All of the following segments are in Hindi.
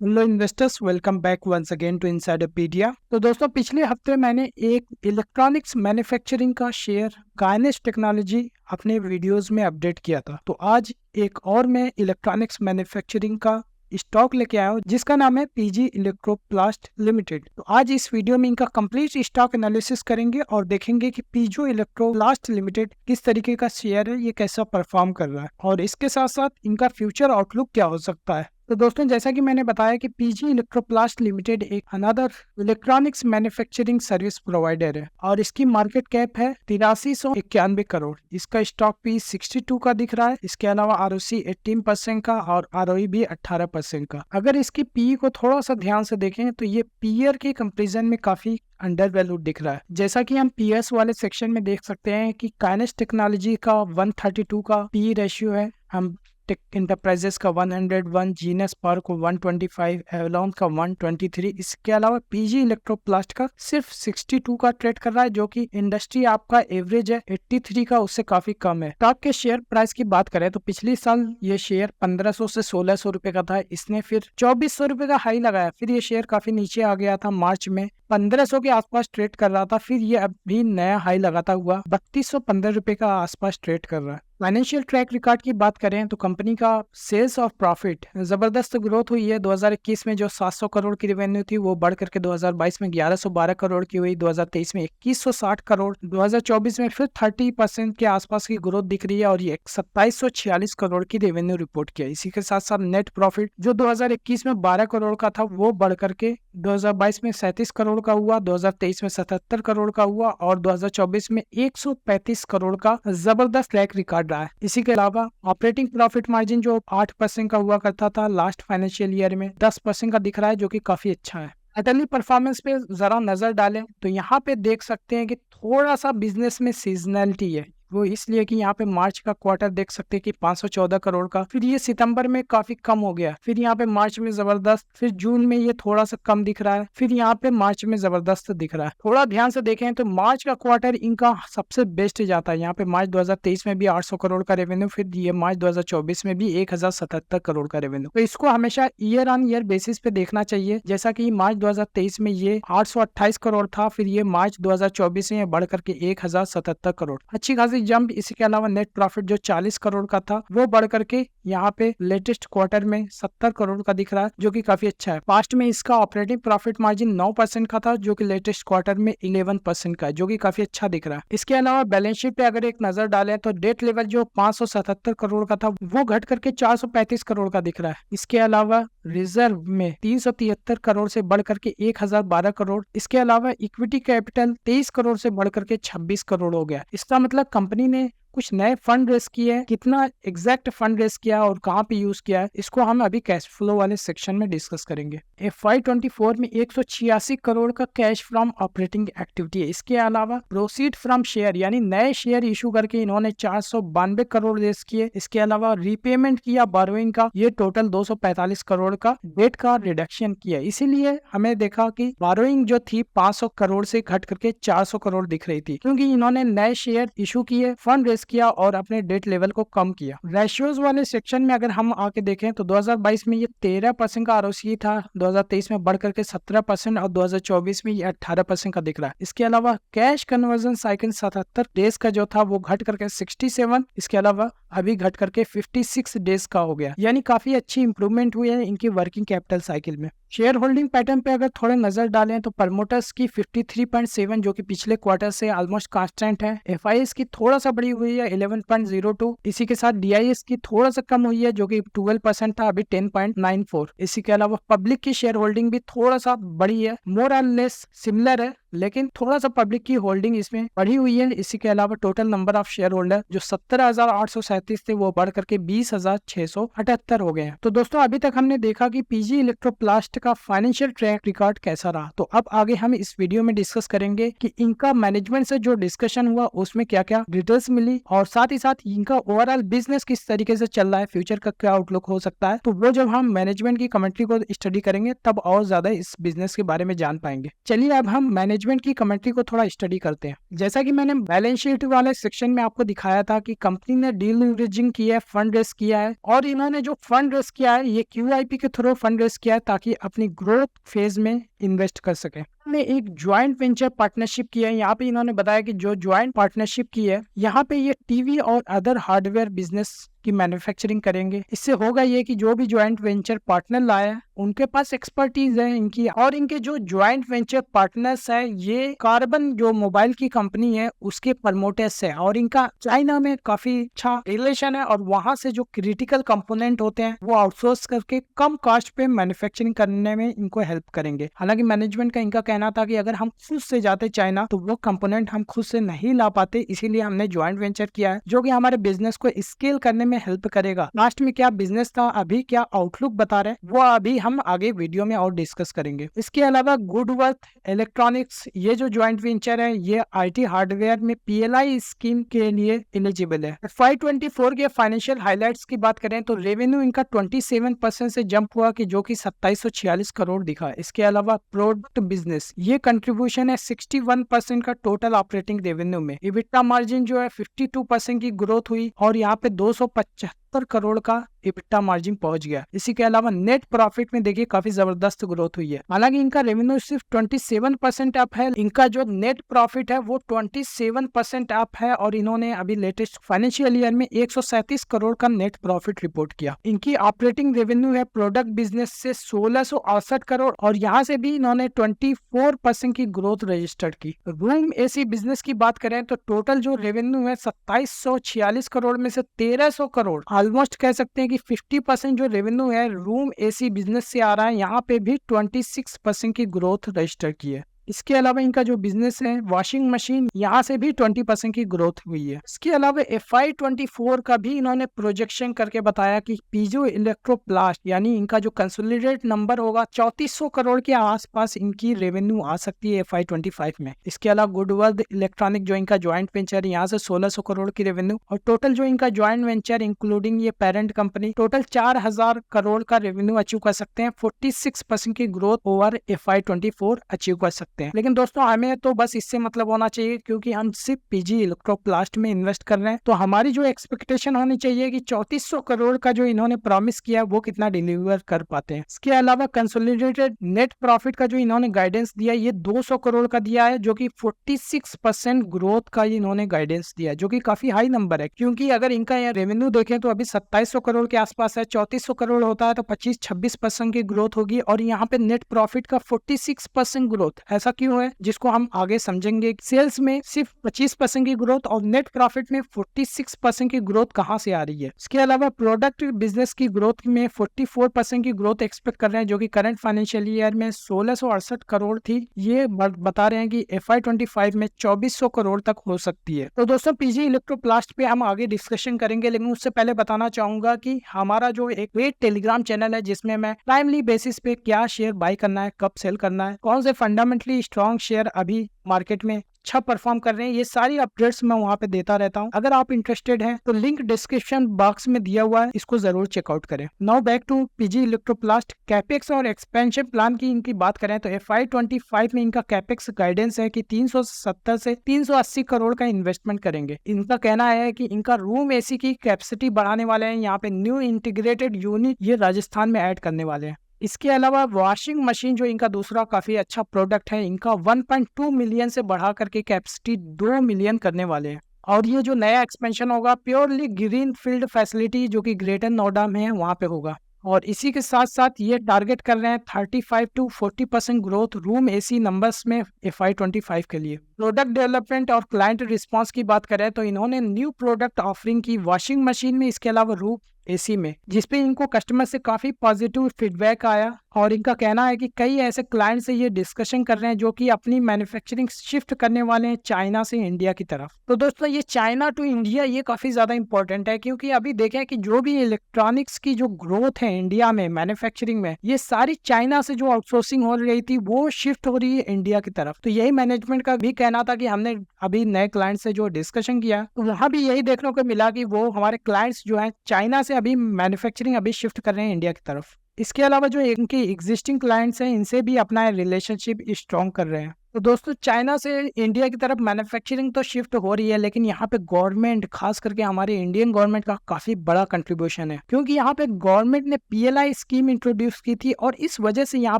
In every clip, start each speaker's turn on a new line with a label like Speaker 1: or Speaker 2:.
Speaker 1: Hello investors, welcome back once again to Insiderpedia. तो दोस्तों, पिछले हफ्ते मैंने एक इलेक्ट्रॉनिक्स मैन्युफैक्चरिंग का शेयर काइनेस्ट टेक्नोलॉजी अपने वीडियोस में अपडेट किया था। तो आज एक और मैं इलेक्ट्रॉनिक्स मैन्युफैक्चरिंग का स्टॉक लेके आया हूँ जिसका नाम है पीजी इलेक्ट्रोप्लास्ट लिमिटेड। तो आज इस वीडियो में इनका कंप्लीट स्टॉक एनालिसिस करेंगे और देखेंगे कि पीजो इलेक्ट्रोप्लास्ट लिमिटेड किस तरीके का शेयर है, ये कैसा परफॉर्म कर रहा है और इसके साथ साथ इनका फ्यूचर आउटलुक क्या हो सकता है। तो दोस्तों, जैसा कि मैंने बताया कि पीजी इलेक्ट्रोप्लास्ट लिमिटेड एक another electronics manufacturing service provider है और इसकी मार्केट कैप है 8391 करोड़। इसका स्टॉक पी 62 का दिख रहा है। इसके अलावा आरओसी 18% का और आरओई भी 18% का। अगर इसकी पी को थोड़ा सा ध्यान से देखें तो ये पीयर के कंपेरिजन में काफी अंडर वैल्यूड दिख रहा है। जैसा कि हम पीएस वाले सेक्शन में देख सकते हैं कि काइनेस्ट टेक्नोलॉजी का 132 का पी रेशियो है, हम इंटरप्राइजेस का 101, जीनस पावर को 125, एवलॉन का 123। इसके अलावा पीजी इलेक्ट्रोप्लास्ट का सिर्फ 62 का ट्रेड कर रहा है, जो कि इंडस्ट्री आपका एवरेज है 83 का, उससे काफी कम है। स्टॉक के शेयर प्राइस की बात करें तो पिछले साल ये शेयर 1500 से 1600 रुपए का था। इसने फिर 2400 रुपए का हाई लगाया, फिर ये शेयर काफी नीचे आ गया था। मार्च में 1500 के आसपास ट्रेड कर रहा था, फिर ये अभी नया हाई लगाता हुआ 3215 रुपए का आसपास ट्रेड कर रहा है। फाइनेंशियल ट्रैक रिकॉर्ड की बात करें तो कंपनी का सेल्स ऑफ प्रॉफिट जबरदस्त ग्रोथ हुई है। 2021 में जो 700 करोड़ की रेवेन्यू थी वो बढ़ करके 2022 में 1112 करोड़ की हुई, 2023 में 2160 करोड़, 2024 में फिर 30% के आसपास की ग्रोथ दिख रही है और ये 2746 करोड़ की रेवेन्यू रिपोर्ट किया। इसी के साथ साथ नेट प्रॉफिट जो 2021 में 12 करोड़ का था वो बढ़ करके 2022 में 37 करोड़ का हुआ, 2023 में 77 करोड़ का हुआ और 2024 में 135 करोड़ का जबरदस्त ट्रैक रिकॉर्ड रहा है। इसी के अलावा ऑपरेटिंग प्रॉफिट मार्जिन जो 8% का हुआ करता था लास्ट फाइनेंशियल ईयर में 10% का दिख रहा है, जो कि काफी अच्छा है। क्वार्टरली परफॉर्मेंस पे जरा नजर डालें तो यहाँ पे देख सकते हैं कि थोड़ा सा बिजनेस में सीजनैलिटी है। वो इसलिए कि यहाँ पे मार्च का क्वार्टर देख सकते हैं कि 514 करोड़ का, फिर ये सितंबर में काफी कम हो गया, फिर यहाँ पे मार्च में जबरदस्त, फिर जून में ये थोड़ा सा कम दिख रहा है, फिर यहाँ पे मार्च में जबरदस्त दिख रहा है। थोड़ा ध्यान से देखें तो मार्च का क्वार्टर इनका सबसे बेस्ट जाता है। यहाँ पे मार्च 2023 में भी 800 करोड़ का रेवेन्यू, फिर ये मार्च 2024 में भी 1077 करोड़ का रेवेन्यू। तो इसको हमेशा ईयर ऑन ईयर बेसिस पे देखना चाहिए। जैसा कि मार्च 2023 में ये 828 करोड़ था, फिर ये मार्च 2024 में बढ़ करके 1077 करोड़, अच्छी खासी जंप। इसी के अलावा नेट प्रॉफिट जो 40 करोड़ का था वो बढ़ करके यहाँ पे लेटेस्ट क्वार्टर में 70 करोड़ का दिख रहा है, जो कि काफी अच्छा है। पास्ट में इसका ऑपरेटिंग प्रॉफिट मार्जिन 9% का था, जो कि लेटेस्ट क्वार्टर में 11% का है, जो कि काफी अच्छा दिख रहा है। इसके अलावा बैलेंस शीट पे अगर एक नजर डालें तो डेट लेवल जो 577 करोड़ का था वो घट करके 435 करोड़ का दिख रहा है। इसके अलावा रिजर्व में 373 करोड़ से बढ़ करके 1012 करोड़। इसके अलावा इक्विटी कैपिटल 23 करोड़ से बढ़ करके 26 करोड़ हो गया। इसका मतलब कंपनी ने कुछ नए फंड रेस किए हैं। कितना एग्जैक्ट फंड रेस किया और कहाँ पे यूज किया है इसको हम अभी कैश फ्लो वाले सेक्शन में डिस्कस करेंगे। FY24 में 186 करोड़ का कैश फ्रॉम ऑपरेटिंग एक्टिविटी है। इसके अलावा प्रोसीड फ्रॉम शेयर यानी नए शेयर इशू करके इन्होंने 492 करोड़ रेस किए। इसके अलावा रीपेमेंट किया बोरोइंग का, ये टोटल 245 करोड़ का डेट का रिडक्शन किया। इसीलिए हमें देखा कि बोरोइंग जो थी 500 करोड़ से घट करके 400 करोड़ दिख रही थी, क्योंकि इन्होंने नए शेयर इशू किए, फंड रेस किया और अपने डेट लेवल को कम किया। रेशियोज वाले सेक्शन में अगर हम आके देखें तो 2022 में ये 13% का आरओसी था, 2023 में बढ़ करके 17% और 2024 में ये 18% का दिख रहा है। इसके अलावा कैश कन्वर्जन साइकिल 77 डेज का जो था वो घट करके 67, इसके अलावा अभी घट करके 56 डेज का हो गया, यानी काफी अच्छी इंप्रूवमेंट हुई है इनकी वर्किंग कैपिटल साइकिल में। शेयर होल्डिंग पैटर्न पे अगर थोड़े नजर डालें तो प्रमोटर्स की 53.7 जो कि पिछले क्वार्टर से ऑलमोस्ट कांस्टेंट है। एफआईएस की थोड़ा सा बड़ी हुई है 11.02। इसी के साथ डीआईएस की थोड़ा सा कम हुई है जो कि 12% था, अभी 10.94। इसी के अलावा पब्लिक की शेयर होल्डिंग भी थोड़ा सा बड़ी है, मोर और लेस सिमिलर है, लेकिन थोड़ा सा पब्लिक की होल्डिंग इसमें बढ़ी हुई है। इसी के अलावा total number of share holder जो 17,837 थे वो बढ़ करके 20,678 हो गए हैं। तो दोस्तों, अभी तक हमने देखा कि पीजी इलेक्ट्रोप्लास्ट का फाइनेंशियल ट्रैक रिकॉर्ड कैसा रहा। तो अब आगे हम इस वीडियो में डिस्कस करेंगे कि इनका मैनेजमेंट से जो डिस्कशन हुआ उसमें क्या क्या डिटेल्स मिली और साथ ही साथ इनका ओवरऑल बिजनेस किस तरीके से चल रहा है, फ्यूचर का क्या आउटलुक हो सकता है। तो वो जब हम मैनेजमेंट की कमेंट्री को स्टडी करेंगे तब और ज्यादा इस बिजनेस के बारे में जान पाएंगे। चलिए अब हम मैनेजमेंट मैनेजमेंट की कमेंट्री को थोड़ा स्टडी करते हैं। जैसा कि मैंने बैलेंस शीट वाले सेक्शन में आपको दिखाया था कि कंपनी ने डीलीवरेजिंग की है, फंड रेस किया है, और इन्होंने जो फंड रेस किया है ये QIP के थ्रू फंड रेस किया है ताकि अपनी ग्रोथ फेज में इन्वेस्ट कर सके। ने एक ज्वाइंट वेंचर पार्टनरशिप की है। यहाँ पे इन्होंने बताया कि जो ज्वाइंट पार्टनरशिप की है यहाँ पे ये टीवी और अदर हार्डवेयर बिजनेस की मैन्युफैक्चरिंग करेंगे। इससे होगा ये कि जो भी ज्वाइंट वेंचर पार्टनर लाए उनके पास एक्सपर्टीज है इनकी, और इनके जो ज्वाइंट वेंचर पार्टनर्स है ये कार्बन जो मोबाइल की कंपनी है उसके प्रमोटर्स है, और इनका चाइना में काफी अच्छा रिलेशन है, और वहां से जो क्रिटिकल कंपोनेंट होते हैं वो आउटसोर्स करके कम कॉस्ट पे मैन्युफैक्चरिंग करने में इनको हेल्प करेंगे। हालांकि मैनेजमेंट का इनका कहना था कि अगर हम खुद से जाते चाइना तो वो कंपोनेंट हम खुद से नहीं ला पाते, इसीलिए हमने ज्वाइंट वेंचर किया है जो कि हमारे बिजनेस को स्केल करने में हेल्प करेगा। लास्ट में क्या बिजनेस था, अभी क्या आउटलुक बता रहे हैं वो अभी हम आगे वीडियो में और डिस्कस करेंगे। इसके अलावा गुडवर्थ इलेक्ट्रॉनिक्स ये जो ज्वाइंट वेंचर है ये IT हार्डवेयर में PLI स्कीम के लिए एलिजिबल है। FY24 के फाइनेंशियल हाइलाइट्स की बात करें तो रेवेन्यू इनका 27% से जंप हुआ कि जो कि 2746 करोड़ दिखा। इसके अलावा प्रोडक्ट बिजनेस ये कंट्रीब्यूशन है 61% का टोटल ऑपरेटिंग रेवेन्यू में। इबिटा मार्जिन जो है 52% की ग्रोथ हुई, और यहाँ पे 275 करोड़ का इबिटा मार्जिन पहुंच गया। इसी के अलावा नेट प्रॉफिट में देखिए काफी जबरदस्त ग्रोथ हुई है। हालांकि इनका रेवेन्यू सिर्फ 27% अप है, इनका जो नेट प्रॉफिट है वो 27% अप है, और इन्होंने अभी लेटेस्ट फाइनेंशियल ईयर में 137 करोड़ का नेट प्रॉफिट रिपोर्ट किया। इनकी ऑपरेटिंग रेवेन्यू है प्रोडक्ट बिजनेस से 1668 करोड़, और यहाँ से भी इन्होंने 24% की ग्रोथ रजिस्टर्ड की। रूम AC बिजनेस की बात करें तो टोटल जो रेवेन्यू है 2746 करोड़ में से 1300 करोड़, ऑलमोस्ट कह सकते हैं कि 50% जो रेवेन्यू है रूम AC बिजनेस से आ रहा है। यहाँ पे भी 26% की ग्रोथ रजिस्टर की है। इसके अलावा इनका जो बिजनेस है वॉशिंग मशीन यहाँ से भी 20% की ग्रोथ हुई है। इसके अलावा FY24 का भी इन्होंने प्रोजेक्शन करके बताया कि पीजो इलेक्ट्रोप्लास्ट यानी इनका जो कंसोलिडेट नंबर होगा 3400 करोड़ के आसपास इनकी रेवेन्यू आ सकती है FY25 में। इसके अलावा गुडवर्थ इलेक्ट्रॉनिक जो इनका ज्वाइंट वेंचर है यहाँ से 1600 करोड़ की रेवेन्यू, और टोटल जो इनका ज्वाइंट वेंचर इंक्लूडिंग ये पेरेंट कंपनी टोटल 4000 करोड़ का रेवेन्यू अचीव कर सकते हैं। 46% की ग्रोथ ओवर FY24 अचीव कर सकते हैं। लेकिन दोस्तों हमें तो बस इससे मतलब होना चाहिए क्योंकि हम सिर्फ PG इलेक्ट्रोप्लास्ट में इन्वेस्ट कर रहे हैं, तो हमारी जो एक्सपेक्टेशन होनी चाहिए कि 3400 करोड़ का जो इन्होंने प्रॉमिस किया वो कितना डिलीवर कर पाते हैं। इसके अलावा कंसोलिडेटेड नेट प्रॉफिट का जो इन्होंने गाइडेंस दिया ये 200 करोड़ का दिया है, जो कि 46% ग्रोथ का इन्होंने गाइडेंस दिया, जो कि काफी हाई नंबर है। क्योंकि अगर इनका रेवेन्यू देखें तो अभी 2700 करोड़ के आसपास है, 3400 करोड़ होता है तो 25-26% की ग्रोथ होगी, और यहाँ पे नेट प्रॉफिट का 46% ग्रोथ। ऐसा क्यों है जिसको हम आगे समझेंगे। सेल्स में सिर्फ 25% की ग्रोथ और नेट प्रॉफिट में 46% की ग्रोथ कहां से आ रही है। इसके अलावा प्रोडक्ट बिजनेस की ग्रोथ में 44% की ग्रोथ एक्सपेक्ट कर रहे हैं, जो कि करंट फाइनेंशियल ईयर में 1668 करोड़ थी, ये बता रहे हैं कि FY25 में 2400 करोड़ तक हो सकती है। तो दोस्तों PG इलेक्ट्रोप्लास्ट पे हम आगे डिस्कशन करेंगे, लेकिन उससे पहले बताना चाहूंगा कि हमारा जो एक पेड टेलीग्राम चैनल है जिसमें मैं टाइमली बेसिस पे क्या शेयर बाय करना है, कब सेल करना है, कौन से फंडामेंटली स्ट्रॉन्ग शेयर अभी मार्केट में अच्छा परफॉर्म कर रहे हैं, ये सारी अपडेट्स मैं वहां पे देता रहता हूं। अगर आप इंटरेस्टेड हैं तो लिंक डिस्क्रिप्शन बॉक्स में दिया हुआ है, इसको जरूर चेकआउट करें। Now back to PG Electroplast. Capex और एक्सपेंशन प्लान की इनकी बात करें तो FY25 में इनका कैपेक्स गाइडेंस है कि 370 से 380 करोड़ का इन्वेस्टमेंट करेंगे। इनका कहना है कि इनका रूम AC की कैपेसिटी बढ़ाने वाले हैं, यहाँ पे न्यू इंटीग्रेटेड यूनिट ये राजस्थान में ऐड करने वाले हैं। इसके अलावा वॉशिंग मशीन जो इनका दूसरा काफी अच्छा प्रोडक्ट है, इनका 1.2 मिलियन से बढ़ा करके कैपेसिटी 2 मिलियन करने वाले हैं। और ये जो नया एक्सपेंशन होगा प्योरली ग्रीन फील्ड फैसिलिटी जो कि ग्रेटर नोएडा में है वहां पे होगा। और इसी के साथ साथ ये टारगेट कर रहे हैं 35 to 40% growth room AC numbers में FY25 के लिए। प्रोडक्ट डेवलपमेंट और क्लाइंट रिस्पांस की बात करें तो इन्होंने न्यू प्रोडक्ट ऑफरिंग की वॉशिंग मशीन में, इसके अलावा रूम AC में, जिसपे इनको कस्टमर से काफी पॉजिटिव फीडबैक आया, और इनका कहना है कि कई ऐसे क्लाइंट से ये डिस्कशन कर रहे हैं जो कि अपनी मैन्युफैक्चरिंग शिफ्ट करने वाले हैं चाइना से इंडिया की तरफ। तो दोस्तों ये चाइना टू इंडिया ये काफी ज्यादा इंपॉर्टेंट है, क्योंकि अभी देखें कि जो भी इलेक्ट्रॉनिक्स की जो ग्रोथ है इंडिया में मैन्युफैक्चरिंग में, ये सारी चाइना से जो आउटसोर्सिंग हो रही थी वो शिफ्ट हो रही है इंडिया की तरफ। तो यही मैनेजमेंट का भी कहना था कि हमने अभी नए क्लाइंट से जो डिस्कशन किया तो वहाँ भी यही देखने को मिला कि वो हमारे क्लाइंट्स जो है चाइना से अभी मैन्युफैक्चरिंग अभी शिफ्ट कर रहे हैं इंडिया की तरफ। इसके अलावा जो इनके एग्जिस्टिंग क्लाइंट्स हैं इनसे भी अपना रिलेशनशिप स्ट्रॉन्ग कर रहे हैं। तो दोस्तों चाइना से इंडिया की तरफ मैन्युफैक्चरिंग तो शिफ्ट हो रही है, लेकिन यहाँ पे गवर्नमेंट, खास करके हमारे इंडियन गवर्नमेंट का काफी बड़ा कंट्रीब्यूशन है, क्योंकि यहाँ पे गवर्नमेंट ने PLI स्कीम इंट्रोड्यूस की थी और इस वजह से यहाँ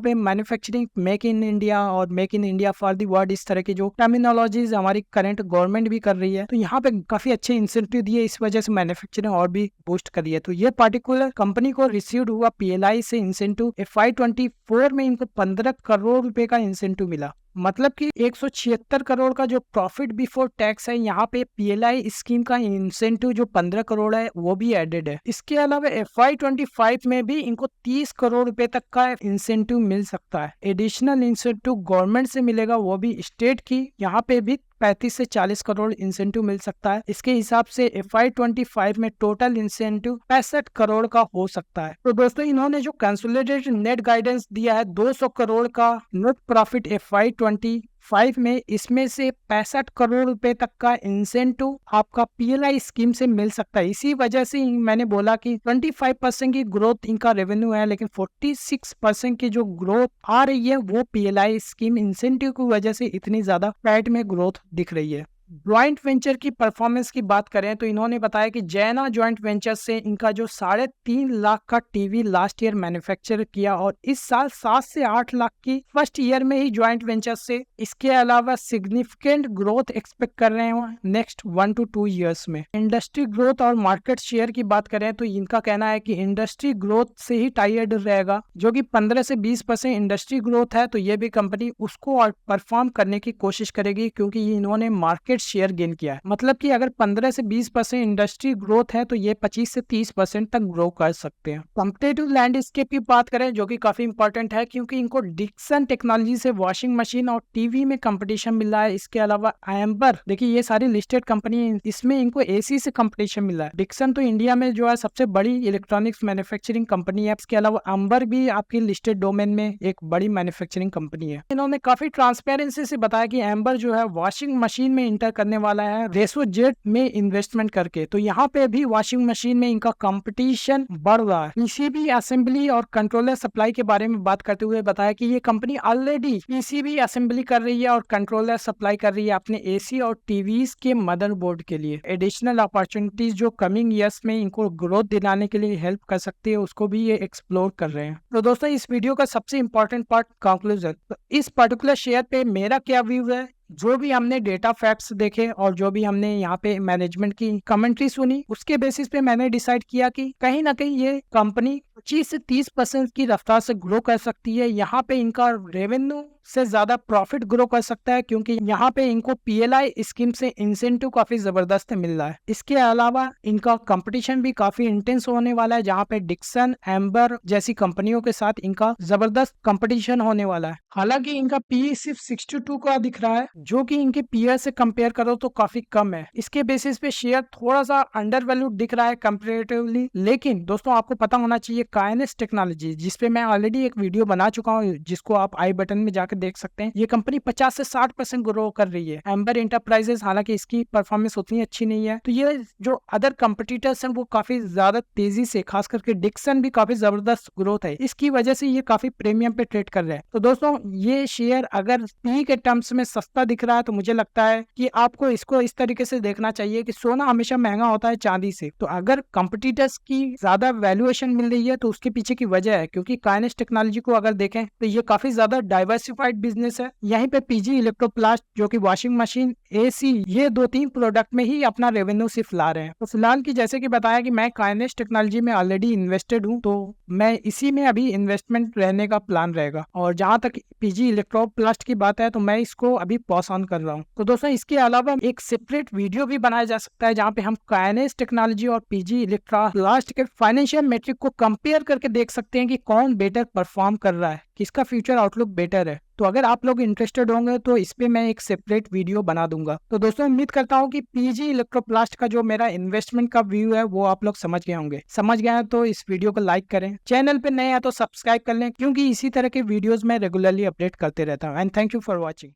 Speaker 1: पे मैन्युफैक्चरिंग, मेक इन इंडिया और make in India for the world, इस तरह की जो टर्मिनोलॉजीज हमारी करंट गवर्नमेंट भी कर रही है, तो यहाँ पे काफी अच्छे इंसेंटिव दिए, इस वजह से मैन्युफैक्चरिंग और भी बूस्ट करी है। तो ये पर्टिकुलर कंपनी को रिसीव हुआ PLI से इंसेंटिव FY24 में इनको 15 करोड़ रुपए का इंसेंटिव मिला। मतलब कि 176 करोड़ का जो प्रॉफिट बिफोर टैक्स है, यहाँ पे PLI स्कीम का इंसेंटिव जो 15 करोड़ है वो भी एडेड है। इसके अलावा FY25 में भी इनको 30 करोड़ रुपए तक का इंसेंटिव मिल सकता है। एडिशनल इंसेंटिव गवर्नमेंट से मिलेगा, वो भी स्टेट की, यहाँ पे भी 35 से 40 करोड़ इंसेंटिव मिल सकता है। इसके हिसाब से FY25 में टोटल इंसेंटिव 65 करोड़ का हो सकता है। तो दोस्तों इन्होंने जो कंसोलिडेटेड नेट गाइडेंस दिया है 200 करोड़ का नेट प्रॉफिट FY25 में, इसमें से 65 करोड़ रुपए तक का इंसेंटिव आपका PLI स्कीम से मिल सकता है। इसी वजह से मैंने बोला कि 25% की ग्रोथ इनका रेवेन्यू है, लेकिन 46% की जो ग्रोथ आ रही है वो PLI स्कीम इंसेंटिव की वजह से इतनी ज्यादा पैट में ग्रोथ दिख रही है। ज्वाइंट वेंचर की परफॉर्मेंस की बात करें तो इन्होंने बताया कि जैना ज्वाइंट वेंचर से इनका जो 3.5 लाख का टीवी लास्ट ईयर मैन्युफैक्चर किया और इस साल 7 से 8 लाख की फर्स्ट ईयर में ही ज्वाइंट वेंचर से। इसके अलावा सिग्निफिकेंट ग्रोथ एक्सपेक्ट कर रहे हैं नेक्स्ट 1 to 2 ईयर्स में। इंडस्ट्री ग्रोथ और मार्केट शेयर की बात करें तो इनका कहना है कि इंडस्ट्री ग्रोथ से ही टाइड रहेगा, जो कि 15 से 20% इंडस्ट्री ग्रोथ है, तो ये भी कंपनी उसको परफॉर्म करने की कोशिश करेगी, क्योंकि इन्होंने मार्केट शेयर गेन किया है। मतलब कि अगर 15 से 20% इंडस्ट्री ग्रोथ है तो ये 25 से 30% तक ग्रो कर सकते हैं। कॉम्पिटेटिव लैंडस्केप की बात करें जो कि काफी इंपॉर्टेंट है, क्योंकि इनको डिक्सन टेक्नोलॉजी से वॉशिंग मशीन और टीवी में कंपटीशन मिल रहा है। इसके अलावा एम्बर, देखिए ये सारी लिस्टेड कंपनी है, इसमें इनको AC से कंपटीशन मिल रहा है। डिक्सन तो इंडिया में जो है सबसे बड़ी इलेक्ट्रॉनिक्स मैन्युफैक्चरिंग कंपनी है। इसके अलावा एम्बर भी आपकी लिस्टेड डोमेन में एक बड़ी मैन्युफैक्चरिंग कंपनी है। इन्होंने काफी ट्रांसपेरेंसी से बताया कि एम्बर जो है वॉशिंग मशीन में इंटर करने वाला है रेसोजेट में इन्वेस्टमेंट करके, तो यहाँ पे भी वॉशिंग मशीन में इनका कंपटीशन बढ़ रहा है। PCB असेंबली और कंट्रोलर सप्लाई के बारे में बात करते हुए बताया कि ये कंपनी ऑलरेडी PCB असेंबली कर रही है और कंट्रोलर सप्लाई कर रही है अपने AC और TVs के मदरबोर्ड के लिए। एडिशनल अपॉर्चुनिटीज जो कमिंग ईयर्स में इनको ग्रोथ दिलाने के लिए हेल्प कर सकती है, उसको भी ये एक्सप्लोर कर रहे हैं। तो दोस्तों इस वीडियो का सबसे इंपॉर्टेंट पार्ट कंक्लूजन। तो इस पर्टिकुलर शेयर पे मेरा क्या व्यू है, जो भी हमने डेटा फैक्ट्स देखे और जो भी हमने यहाँ पे मैनेजमेंट की कमेंट्री सुनी, उसके बेसिस पे मैंने डिसाइड किया कि कहीं ना कहीं ये कंपनी 25 से 30% की रफ्तार से ग्रो कर सकती है। यहाँ पे इनका रेवेन्यू से ज्यादा प्रॉफिट ग्रो कर सकता है, क्योंकि यहाँ पे इनको PLI स्कीम से इंसेंटिव काफी जबरदस्त मिल रहा है। इसके अलावा इनका कंपटीशन भी काफी इंटेंस होने वाला है, जहाँ पे डिक्सन, एम्बर जैसी कंपनियों के साथ इनका जबरदस्त कंपटीशन होने वाला है। हालांकि इनका PE सिर्फ 62 का दिख रहा है, जो कि इनके पीयर से कंपेयर करो तो काफी कम है। इसके बेसिस पे शेयर थोड़ा सा अंडर वैल्यूड दिख रहा है कंपेरेटिवली। लेकिन दोस्तों आपको पता होना चाहिए काइनेस टेक्नोलॉजी, जिसपे मैं ऑलरेडी एक वीडियो बना चुका हूँ, जिसको आप आई बटन में जाकर देख सकते हैं। ये कंपनी 50 से 60% ग्रो कर रही है। एम्बर इंटरप्राइजेस, हालांकि इसकी परफॉर्मेंस उतनी अच्छी नहीं है, तो ये जो अदर कंपटीटर्स हैं वो काफी ज्यादा तेजी से, खास करके डिक्सन भी काफी जबरदस्त ग्रोथ है, इसकी वजह से ये काफी प्रीमियम पे ट्रेड कर रहे हैं। तो दोस्तों ये शेयर अगर पी के टर्म्स में सस्ता दिख रहा है तो मुझे लगता है कि आपको इसको इस तरीके से देखना चाहिए कि सोना हमेशा महंगा होता है चांदी से। तो अगर कंपटीटर्स की ज्यादा वैल्यूएशन मिल रही है तो उसके पीछे की वजह है, क्योंकि काइनेस टेक्नोलॉजी को अगर देखें तो ये काफी ज्यादा डाइवर्सिफाइड बिजनेस है। यहीं पे PG इलेक्ट्रोप्लास्ट जो कि वॉशिंग मशीन, AC, ये 2-3 प्रोडक्ट में ही अपना रेवेन्यू सिर्फ ला रहे हैं। तो फिलहाल की जैसे कि बताया कि मैं काइनेस टेक्नोलॉजी में ऑलरेडी इन्वेस्टेड हूँ, तो मैं इसी में अभी इन्वेस्टमेंट रहने का प्लान रहेगा। और जहां तक PG इलेक्ट्रोप्लास्ट की बात है तो मैं इसको अभी पॉज ऑन कर रहा हूँ। तो दोस्तों इसके अलावा एक सेपरेट वीडियो भी बनाया जा सकता है, जहाँ पे हम काइनेस टेक्नोलॉजी और PG इलेक्ट्रोप्लास्ट के फाइनेंशियल मेट्रिक को कंपेयर करके देख सकते हैं कि कौन बेटर परफॉर्म कर रहा है, किसका फ्यूचर आउटलुक बेटर है। तो अगर आप लोग इंटरेस्टेड होंगे तो इस पे मैं एक सेपरेट वीडियो बना दूंगा। तो दोस्तों उम्मीद करता हूँ कि PG इलेक्ट्रोप्लास्ट का जो मेरा इन्वेस्टमेंट का व्यू है वो आप लोग समझ गए होंगे। समझ गए हैं तो इस वीडियो को लाइक करें, चैनल पे नए हैं तो सब्सक्राइब कर लें, क्योंकि इसी तरह के वीडियोस मैं रेगुलरली अपडेट करते रहता हूँ। And thank you for watching.